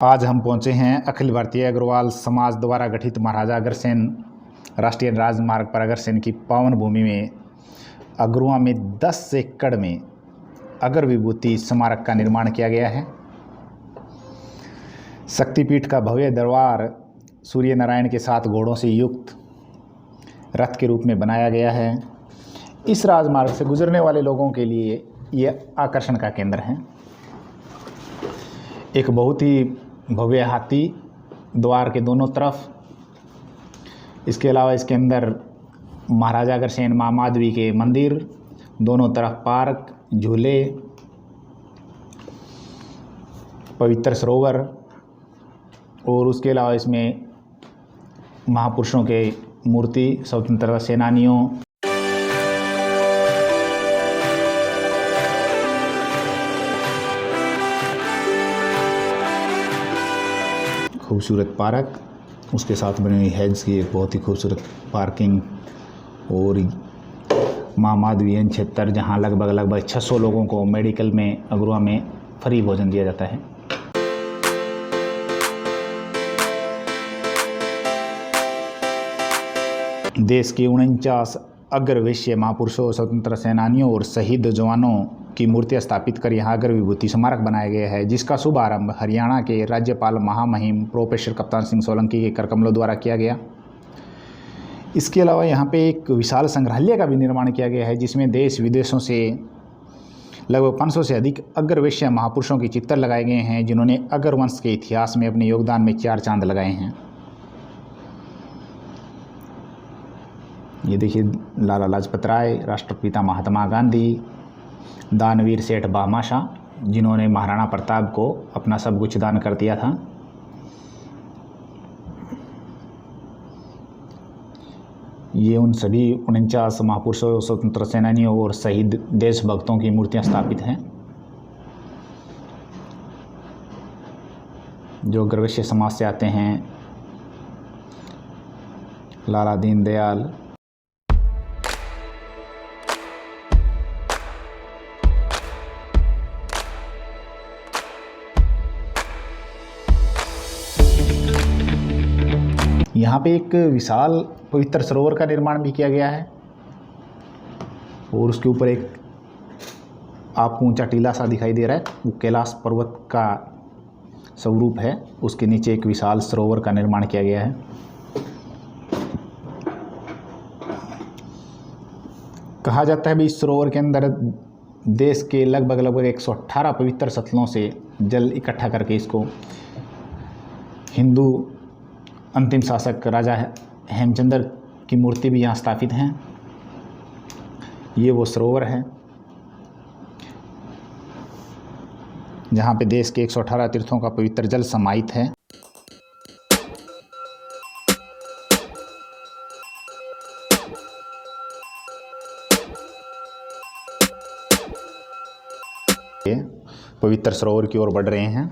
आज हम पहुंचे हैं अखिल भारतीय अग्रवाल समाज द्वारा गठित महाराजा अग्रसेन राष्ट्रीय राजमार्ग पर अग्रसेन की पावन भूमि में अग्रुआ में 10 एकड़ में अगर विभूति स्मारक का निर्माण किया गया है। शक्तिपीठ का भव्य दरबार सूर्य नारायण के 7 घोड़ों से युक्त रथ के रूप में बनाया गया है। इस राजमार्ग से गुजरने वाले लोगों के लिए यह आकर्षण का केंद्र है। एक बहुत ही भव्य हाथी द्वार के दोनों तरफ, इसके अलावा इसके अंदर महाराजा अग्रसेन मां माधवी के मंदिर, दोनों तरफ पार्क, झूले, पवित्र सरोवर और उसके अलावा इसमें महापुरुषों के मूर्ति, स्वतंत्रता सेनानियों, खूबसूरत पार्क, उसके साथ बनी हुई हेज की एक बहुत ही खूबसूरत पार्किंग और मां माधवी क्षेत्र जहां लगभग 600 लोगों को मेडिकल में अग्रुआ में फ्री भोजन दिया जाता है। देश के 49 अग्रवैश्य महापुरुषों, स्वतंत्रता सेनानियों और शहीद जवानों की मूर्तियां स्थापित कर यहाँ अग्र विभूति स्मारक बनाया गया है, जिसका शुभारंभ हरियाणा के राज्यपाल महामहिम प्रोफेसर कप्तान सिंह सोलंकी के करकमलों द्वारा किया गया। इसके अलावा यहाँ पे एक विशाल संग्रहालय का भी निर्माण किया गया है, जिसमें देश विदेशों से लगभग 500 से अधिक अग्रवैश्य महापुरुषों के चित्र लगाए गए हैं, जिन्होंने अग्र वंश के इतिहास में अपने योगदान में 4 चांद लगाए हैं। ये देखिए लाला लाजपत राय, राष्ट्रपिता महात्मा गांधी, दानवीर सेठ भामाशाह, जिन्होंने महाराणा प्रताप को अपना सब कुछ दान कर दिया था। ये उन सभी 49 महापुरुषों, स्वतंत्र सेनानियों और शहीद देशभक्तों की मूर्तियां स्थापित हैं, जो अग्रवैश्य समाज से आते हैं। लाला दीनदयाल, यहाँ पे एक विशाल पवित्र सरोवर का निर्माण भी किया गया है और उसके ऊपर एक आपको ऊंचा टीला सा दिखाई दे रहा है, वो कैलाश पर्वत का स्वरूप है। उसके नीचे एक विशाल सरोवर का निर्माण किया गया है। कहा जाता है भी इस सरोवर के अंदर देश के लगभग 118 पवित्र सतलों से जल इकट्ठा करके इसको हिंदू अंतिम शासक राजा हेमचंद्र की मूर्ति भी यहाँ स्थापित हैं। ये वो सरोवर है जहाँ पे देश के 118 तीर्थों का पवित्र जल समाहित है। पवित्र सरोवर की ओर बढ़ रहे हैं,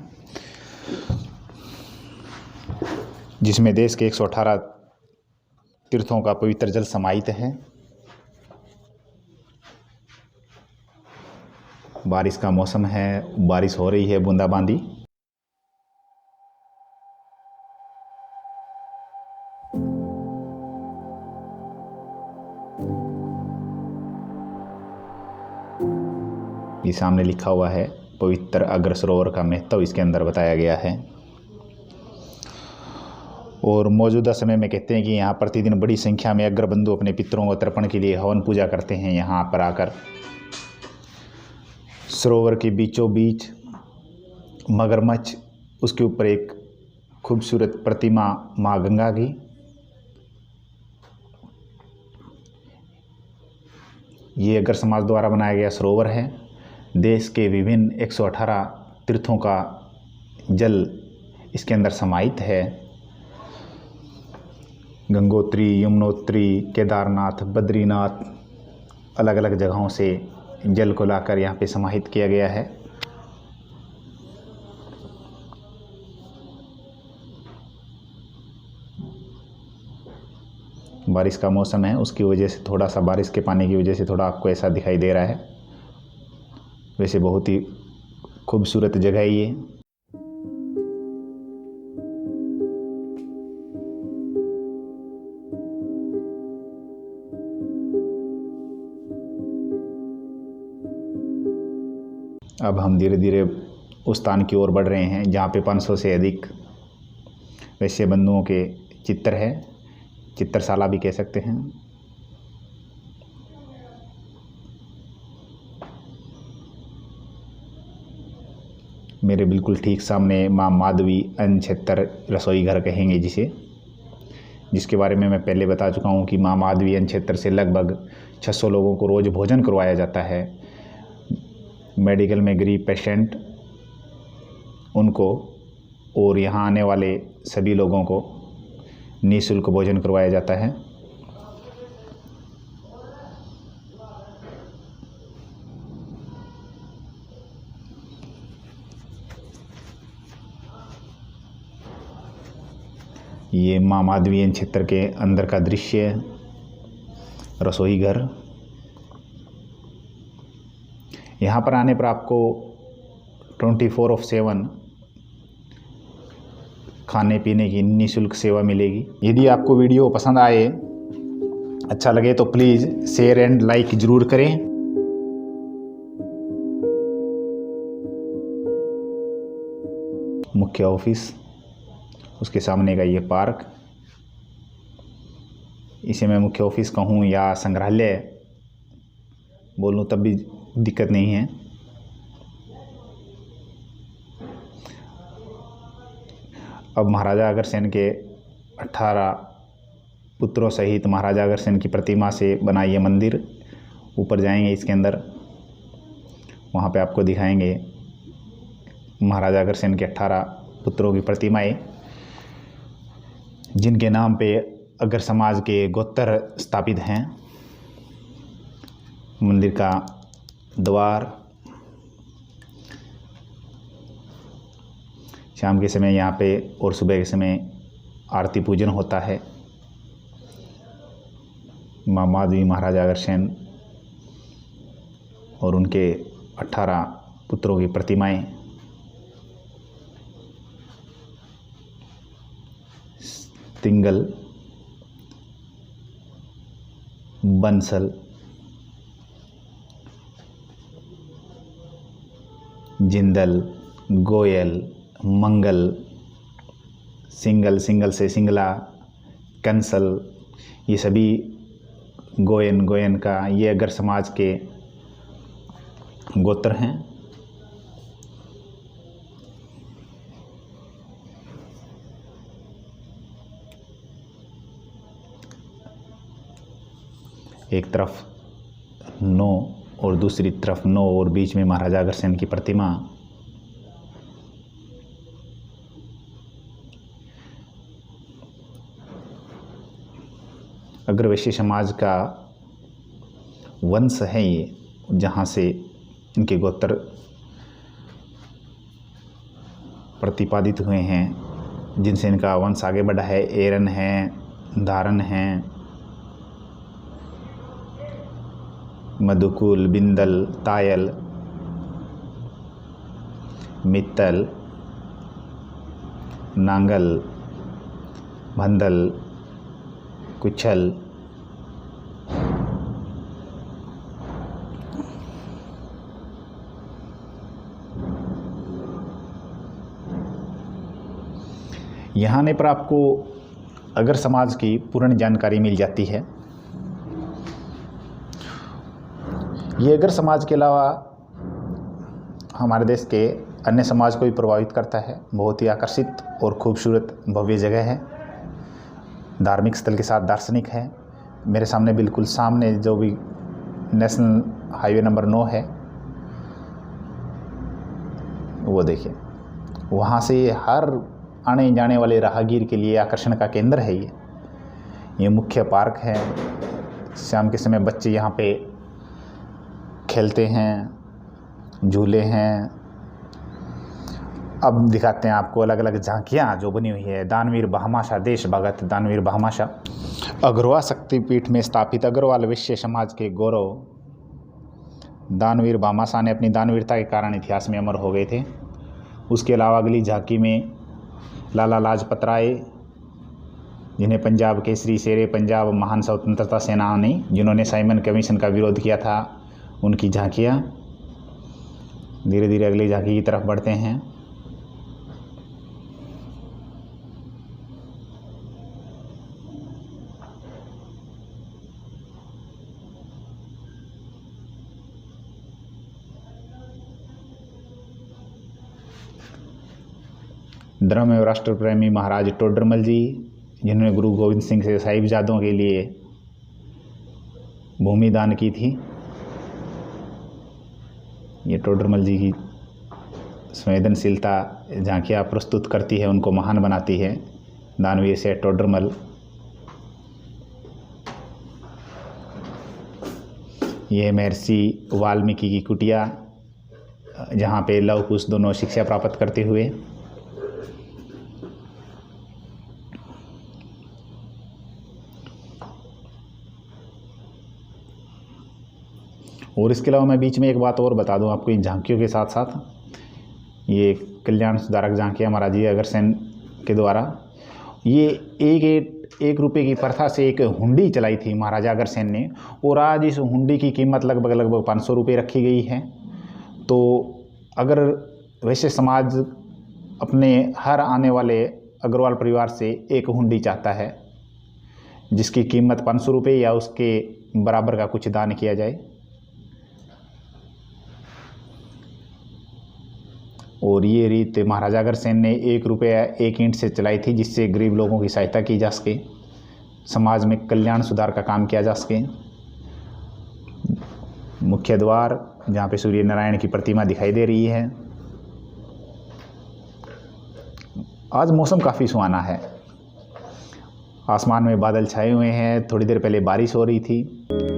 जिसमें देश के 118 तीर्थों का पवित्र जल समाहित है। बारिश का मौसम है, बारिश हो रही है, बूंदाबांदी। ये सामने लिखा हुआ है पवित्र अग्र सरोवर का महत्व इसके अंदर बताया गया है। और मौजूदा समय में कहते हैं कि यहाँ प्रतिदिन बड़ी संख्या में अग्रबंधु अपने पितरों को तर्पण के लिए हवन पूजा करते हैं। यहाँ पर आकर सरोवर के बीचों बीच मगरमच्छ, उसके ऊपर एक खूबसूरत प्रतिमा माँ गंगा की। ये अग्र समाज द्वारा बनाया गया सरोवर है। देश के विभिन्न 118 तीर्थों का जल इसके अंदर समाहित है। गंगोत्री, यमुनोत्री, केदारनाथ, बद्रीनाथ, अलग अलग जगहों से जल को लाकर यहाँ पे समाहित किया गया है। बारिश का मौसम है, उसकी वजह से थोड़ा सा बारिश के पानी की वजह से थोड़ा आपको ऐसा दिखाई दे रहा है। वैसे बहुत ही खूबसूरत जगह है ये। अब हम धीरे धीरे उस स्थान की ओर बढ़ रहे हैं जहाँ पे 500 से अधिक वैश्य बंधुओं के चित्र है, चित्रशाला भी कह सकते हैं। मेरे बिल्कुल ठीक सामने माँ माधवी अन्न क्षेत्र रसोई घर कहेंगे जिसके बारे में मैं पहले बता चुका हूँ कि माँ माधवी अन्न क्षेत्र से लगभग 600 लोगों को रोज़ भोजन करवाया जाता है। मेडिकल में गरीब पेशेंट उनको और यहाँ आने वाले सभी लोगों को निःशुल्क भोजन करवाया जाता है। ये माँ माधवी अन्न क्षेत्र के अंदर का दृश्य, रसोई घर। यहाँ पर आने पर आपको 24/7 खाने पीने की निःशुल्क सेवा मिलेगी। यदि आपको वीडियो पसंद आए, अच्छा लगे तो प्लीज़ शेयर एंड लाइक ज़रूर करें। मुख्य ऑफिस, उसके सामने का ये पार्क, इसे मैं मुख्य ऑफिस कहूँ या संग्रहालय बोलूँ तब भी दिक्कत नहीं है। अब महाराजा अग्रसेन के 18 पुत्रों सहित महाराजा अग्रसेन की प्रतिमा से बना ये मंदिर, ऊपर जाएंगे इसके अंदर, वहाँ पे आपको दिखाएंगे महाराजा अग्रसेन के 18 पुत्रों की प्रतिमाएं, जिनके नाम पे अग्र समाज के गोत्र स्थापित हैं। मंदिर का द्वार, शाम के समय यहाँ पे और सुबह के समय आरती पूजन होता है। माँ माधवी महाराजा अग्रसेन और उनके 18 पुत्रों की प्रतिमाएं, तिंगल, बंसल, जिंदल, गोयल, मंगल, सिंगल से सिंगला, कंसल, ये सभी गोयन का ये अग्र समाज के गोत्र हैं। एक तरफ 9 और दूसरी तरफ 9 और बीच में महाराजा अग्रसेन की प्रतिमा। अग्रवैश्य समाज का वंश है ये, जहाँ से इनके गोत्र प्रतिपादित हुए हैं, जिनसे इनका वंश आगे बढ़ा है। एरन है, धारन है, मधुकुल, बिंदल, तायल, मित्तल, नांगल, भंदल, कुछल, यहाँ आने पर आपको अगर समाज की पूर्ण जानकारी मिल जाती है। ये अगर समाज के अलावा हमारे देश के अन्य समाज को भी प्रभावित करता है। बहुत ही आकर्षित और खूबसूरत भव्य जगह है, धार्मिक स्थल के साथ दार्शनिक है। मेरे सामने बिल्कुल सामने जो भी नेशनल हाईवे नंबर 9 है, वो देखिए, वहाँ से ये हर आने जाने वाले राहगीर के लिए आकर्षण का केंद्र है। ये मुख्य पार्क है। शाम के समय बच्चे यहाँ पे खेलते हैं, झूले हैं। अब दिखाते हैं आपको अलग अलग झांकियाँ जो बनी हुई है। दानवीर भामाशाह, देश भगत दानवीर भामाशाह अग्रवा शक्तिपीठ में स्थापित अग्रवाल वैश्य समाज के गौरव दानवीर भामाशाह ने अपनी दानवीरता के कारण इतिहास में अमर हो गए थे। उसके अलावा अगली झांकी में लाला लाजपत राय, जिन्हें पंजाब केसरी, शेरे पंजाब, महान स्वतंत्रता सेनानी जिन्होंने साइमन कमीशन का विरोध किया था, उनकी झांकियाँ। धीरे धीरे अगली झांकी की तरफ बढ़ते हैं। धर्म एवं राष्ट्र प्रेमी महाराज टोडरमल जी, जिन्होंने गुरु गोविंद सिंह से साहिबजादों के लिए भूमि दान की थी। ये टोडरमल जी की संवेदनशीलता झांकियाँ प्रस्तुत करती है, उनको महान बनाती है। दानवीर से टोडरमल। ये महर्षि वाल्मीकि की कुटिया, जहाँ पे लव कुश दोनों शिक्षा प्राप्त करते हुए। और इसके अलावा मैं बीच में एक बात और बता दूं आपको इन झांकियों के साथ साथ, ये कल्याण सुधारक झांकियाँ महाराज जी अग्रसेन के द्वारा, ये एक रुपये की प्रथा से एक हुंडी चलाई थी महाराजा अग्रसेन ने, और आज इस हुंडी की कीमत लगभग 500 रुपये रखी गई है। तो अगर वैश्य समाज अपने हर आने वाले अग्रवाल परिवार से एक हुंडी चाहता है जिसकी कीमत 500 रुपये या उसके बराबर का कुछ दान किया जाए, और ये रीत महाराजा अग्रसेन ने 1 रुपया 1 ईंट से चलाई थी, जिससे गरीब लोगों की सहायता की जा सके, समाज में कल्याण सुधार का काम किया जा सके। मुख्य द्वार जहाँ पे सूर्य नारायण की प्रतिमा दिखाई दे रही है। आज मौसम काफ़ी सुहाना है, आसमान में बादल छाए हुए हैं, थोड़ी देर पहले बारिश हो रही थी।